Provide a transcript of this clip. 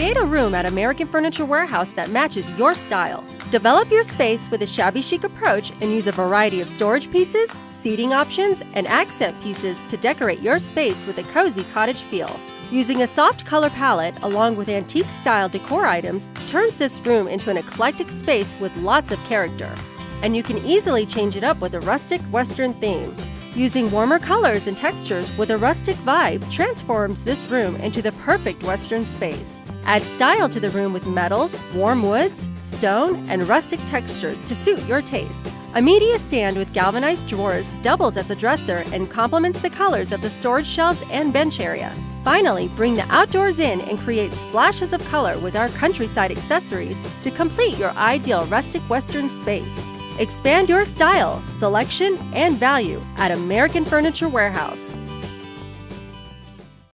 Create a room at American Furniture Warehouse that matches your style. Develop your space with a shabby chic approach and use a variety of storage pieces, seating options, and accent pieces to decorate your space with a cozy cottage feel. Using a soft color palette along with antique-style decor items turns this room into an eclectic space with lots of character. And you can easily change it up with a rustic Western theme. Using warmer colors and textures with a rustic vibe transforms this room into the perfect Western space. Add style to the room with metals, warm woods, stone, and rustic textures to suit your taste. A media stand with galvanized drawers doubles as a dresser and complements the colors of the storage shelves and bench area. Finally, bring the outdoors in and create splashes of color with our countryside accessories to complete your ideal rustic Western space. Expand your style, selection, and value at American Furniture Warehouse.